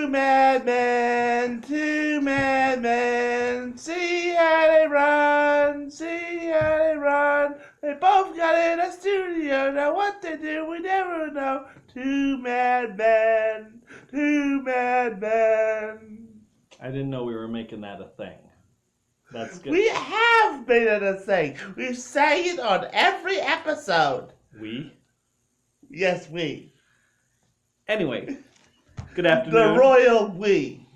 Two madmen, see how they run, see how they run. They both got in a studio, now what they do we never know. Two madmen, two madmen. I didn't know we were making that a thing. That's good. We have made it a thing. We've sang it on every episode. We? Yes, we. Anyway, good afternoon. The royal we.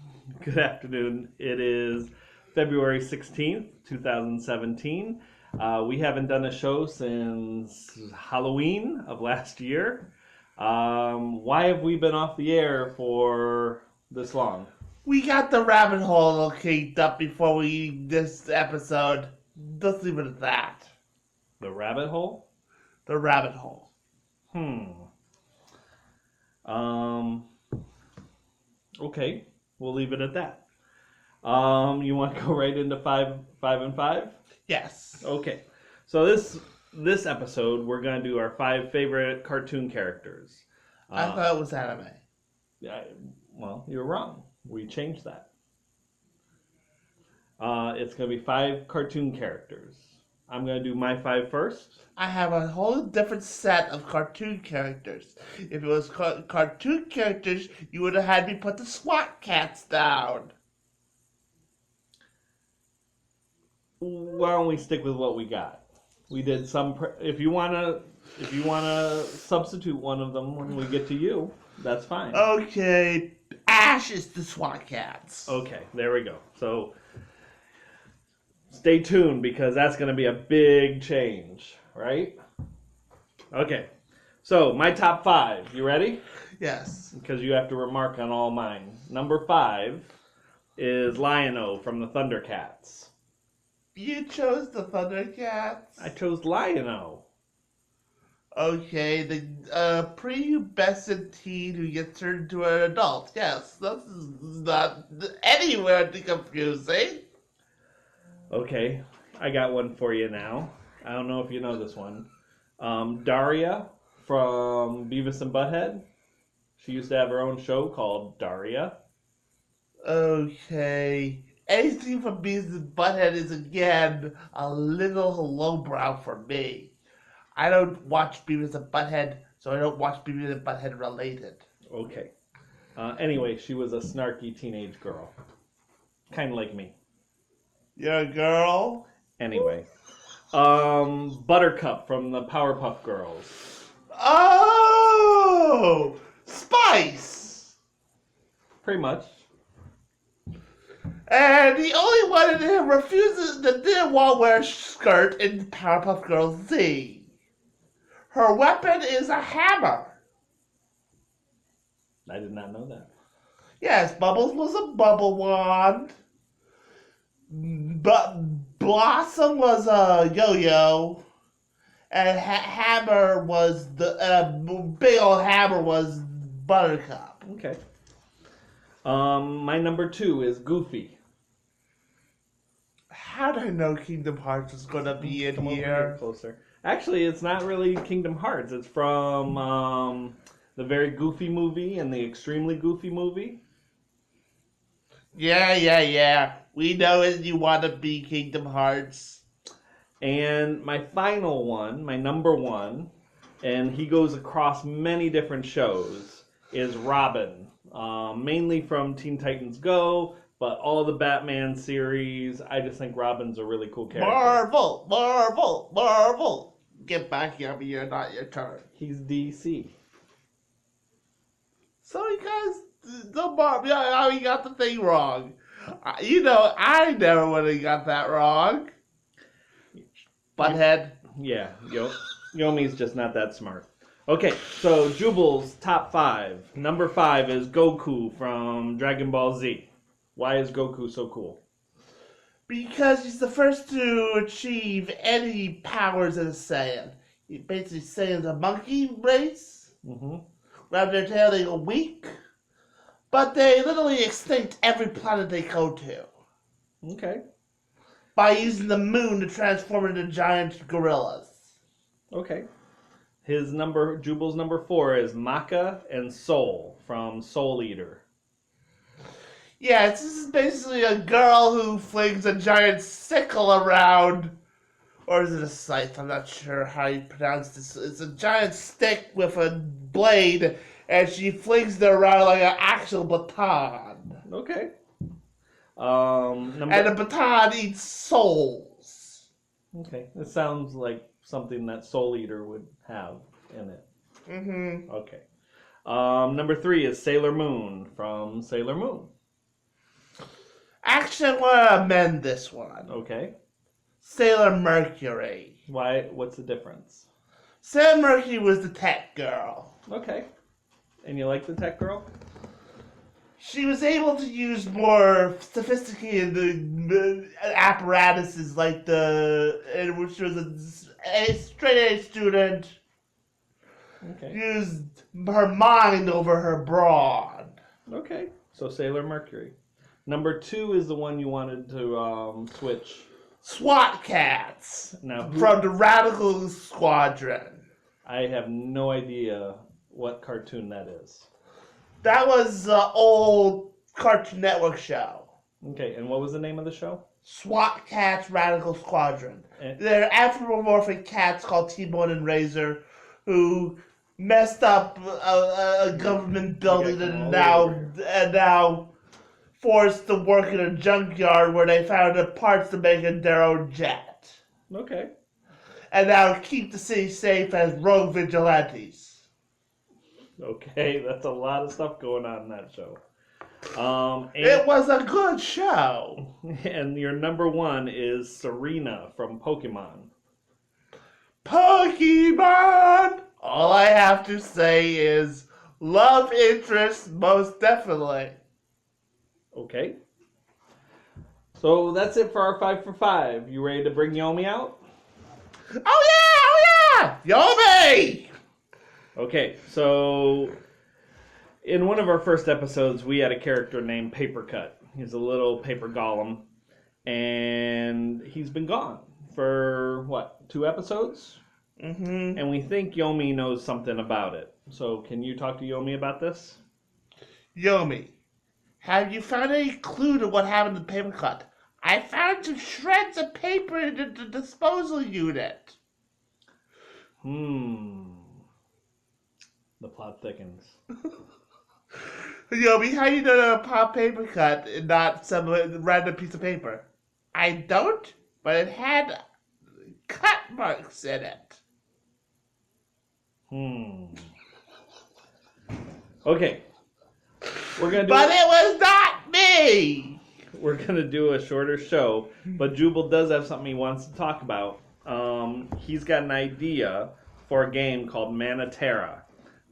Good afternoon. It is February 16th, 2017. We haven't done a show since Halloween of last year. Why have we been off the air for this long? We got the rabbit hole all caked up before we this episode. Let's leave it at that. The rabbit hole? The rabbit hole. Okay, we'll leave it at that. You want to go right into five and five? Yes. Okay. So this episode we're gonna do our 5 favorite cartoon characters. I thought it was anime. Yeah. Well, you're wrong. We changed that. It's gonna be 5 cartoon characters. I'm gonna do my 5 first. I have a whole different set of cartoon characters. If it was cartoon characters, you would have had me put the SWAT cats down. Why don't we stick with what we got? We did some. If you wanna substitute one of them when we get to you, that's fine. Okay, Ash is the SWAT cats. Okay, there we go. So stay tuned because that's going to be a big change, right? Okay. So my top 5. You ready? Yes. Because you have to remark on all mine. Number 5 is Lion-O from the Thundercats. You chose the Thundercats? I chose Lion-O. Okay, the prepubescent teen who gets turned into an adult. Yes, this is not anywhere confusing. Okay, I got one for you now. I don't know if you know this one. Daria from Beavis and Butthead. She used to have her own show called Daria. Okay. Anything from Beavis and Butthead is, again, a little lowbrow for me. I don't watch Beavis and Butthead, so I don't watch Beavis and Butthead related. Okay. Anyway, she was a snarky teenage girl. Kind of like me. You're a girl? Anyway. Buttercup from the Powerpuff Girls. Oh! Spice! Pretty much. And the only one in him refuses the didn't want to wear a skirt in Powerpuff Girls Z. Her weapon is a hammer. I did not know that. Yes, Bubbles was a bubble wand. But Blossom was a yo-yo. And Hammer was the big old hammer was Buttercup. Okay. My number 2 is Goofy. How did I know Kingdom Hearts was going to be in Come over here? closer. Actually, it's not really Kingdom Hearts. It's from the Very Goofy movie and the Extremely Goofy movie. Yeah. We know it. You want to be Kingdom Hearts. And my final one, my number 1, and he goes across many different shows, is Robin. Mainly from Teen Titans Go, but all the Batman series. I just think Robin's a really cool character. Marvel. Get back here, but you're not your turn. He's DC. So you guys, don't bar me. You got the thing wrong. I never would have got that wrong. Butthead. Yeah, Yomi's just not that smart. Okay, so Jubal's top 5. Number 5 is Goku from Dragon Ball Z. Why is Goku so cool? Because he's the first to achieve any powers in a Saiyan. Basically, Saiyan's a monkey race. Mm-hmm. Grab their tail, they go weak. But they literally extinct every planet they go to. Okay. By using the moon to transform into giant gorillas. Okay. Jubal's number 4 is Maka and Soul from Soul Eater. Yeah, this is basically a girl who flings a giant sickle around. Or is it a scythe? I'm not sure how you pronounce this. It's a giant stick with a blade, and she flings it around like an actual baton. Okay. And the baton eats souls. Okay, it sounds like something that Soul Eater would have in it. Mm-hmm. Okay. Number 3 is Sailor Moon from Sailor Moon. Actually, I want to amend this one. Okay. Sailor Mercury. Why? What's the difference? Sailor Mercury was the tech girl. Okay. And you like the tech girl? She was able to use more sophisticated apparatuses like which was a straight A student. Okay. Used her mind over her brawn. Okay. So Sailor Mercury. Number 2 is the one you wanted to switch. SWAT Cats. Now, From the Radical Squadron. I have no idea what cartoon that is. That was an old Cartoon Network show. Okay, and what was the name of the show? SWAT Cats Radical Squadron. And, They're anthropomorphic cats called T-Bone and Razor who messed up a government building and now forced to work in a junkyard where they found the parts to make their own jet. okay. And now keep the city safe as rogue vigilantes. Okay, that's a lot of stuff going on in that show. It was a good show. And your number 1 is Serena from Pokemon. Pokemon! All I have to say is love interest, most definitely. Okay. So that's it for our 5 for 5. You ready to bring Yomi out? Oh yeah! Yomi! Okay, so in one of our first episodes, we had a character named Papercut. He's a little paper golem, and he's been gone for, 2 episodes? Mm-hmm. And we think Yomi knows something about it. So can you talk to Yomi about this? Yomi, have you found any clue to what happened to Papercut? I found some shreds of paper in the disposal unit. The plot thickens. Yomi, how you know to pop Papercut and not some random piece of paper? I don't, but it had cut marks in it. Okay. But it was not me! We're gonna do a shorter show, but Jubal does have something he wants to talk about. He's got an idea for a game called Manatera,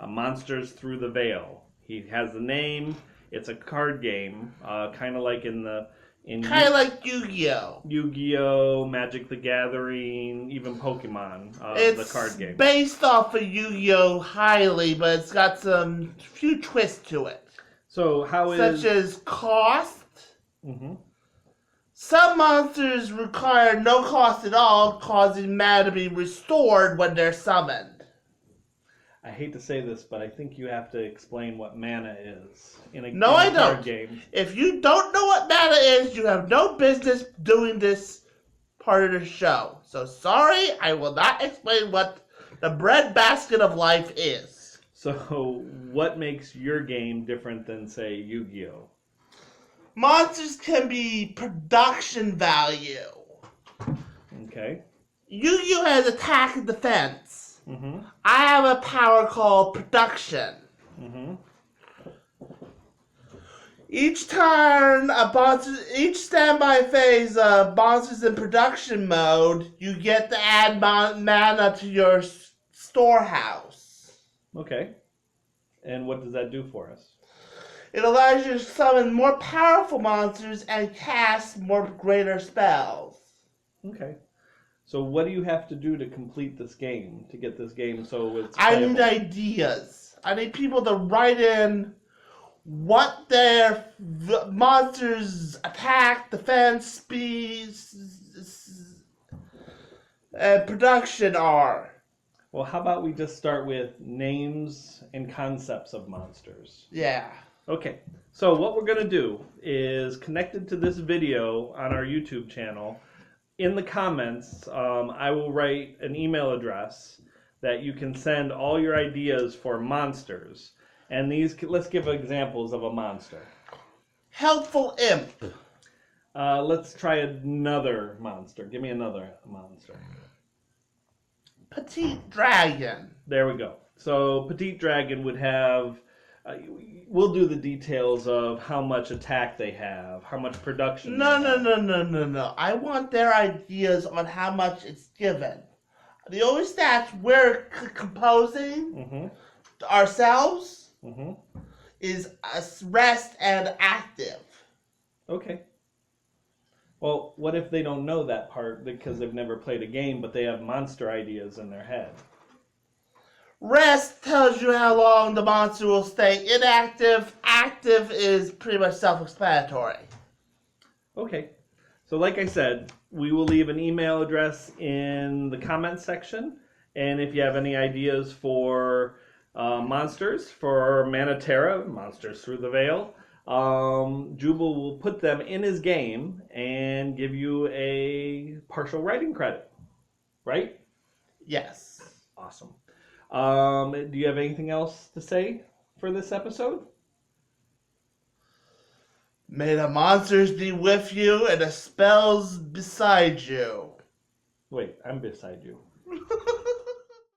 Monsters Through the Veil. He has the name. It's a card game, kind of like like Yu-Gi-Oh! Yu-Gi-Oh, Magic the Gathering, even Pokemon, It's the card game. Based off of Yu-Gi-Oh! Highly, but it's got some few twists to it. So how Such as cost. Mm-hmm. Some monsters require no cost at all, causing mana to be restored when they're summoned. I hate to say this, but I think you have to explain what mana is in a No, I card don't. game. If you don't know what mana is, you have no business doing this part of the show. So sorry, I will not explain what the breadbasket of life is. So what makes your game different than, say, Yu-Gi-Oh? Monsters can be production value. Okay. Yu-Gi-Oh has attack and defense. Mm-hmm. I have a power called production. Mm-hmm. Each turn, each standby phase of monsters in production mode, you get to add mana to your storehouse. Okay. And what does that do for us? It allows you to summon more powerful monsters and cast more greater spells. Okay. So what do you have to do to complete this game, to get this game so it's I playable? need ideas. I need people to write in what their monsters' attack, defense, speed, and production are. Well, how about we just start with names and concepts of monsters? Yeah. Okay. So what we're going to do is connected to this video on our YouTube channel, in the comments, I will write an email address that you can send all your ideas for monsters. And these, let's give examples of a monster. Helpful imp. Let's try another monster. Give me another monster. Petite dragon. There we go. So Petite Dragon would have, we'll do the details of how much attack they have, how much production. No. I want their ideas on how much it's given. The only stats we're composing ourselves is rest and active. Okay. Well, what if they don't know that part because they've never played a game, but they have monster ideas in their head? Rest tells you how long the monster will stay inactive. Active is pretty much self-explanatory. Okay. So like I said, we will leave an email address in the comments section. And if you have any ideas for monsters, for Manatera, Monsters Through the Veil, Jubal will put them in his game and give you a partial writing credit. Right? Yes. Awesome. Do you have anything else to say for this episode? May the monsters be with you and the spells beside you. Wait, I'm beside you.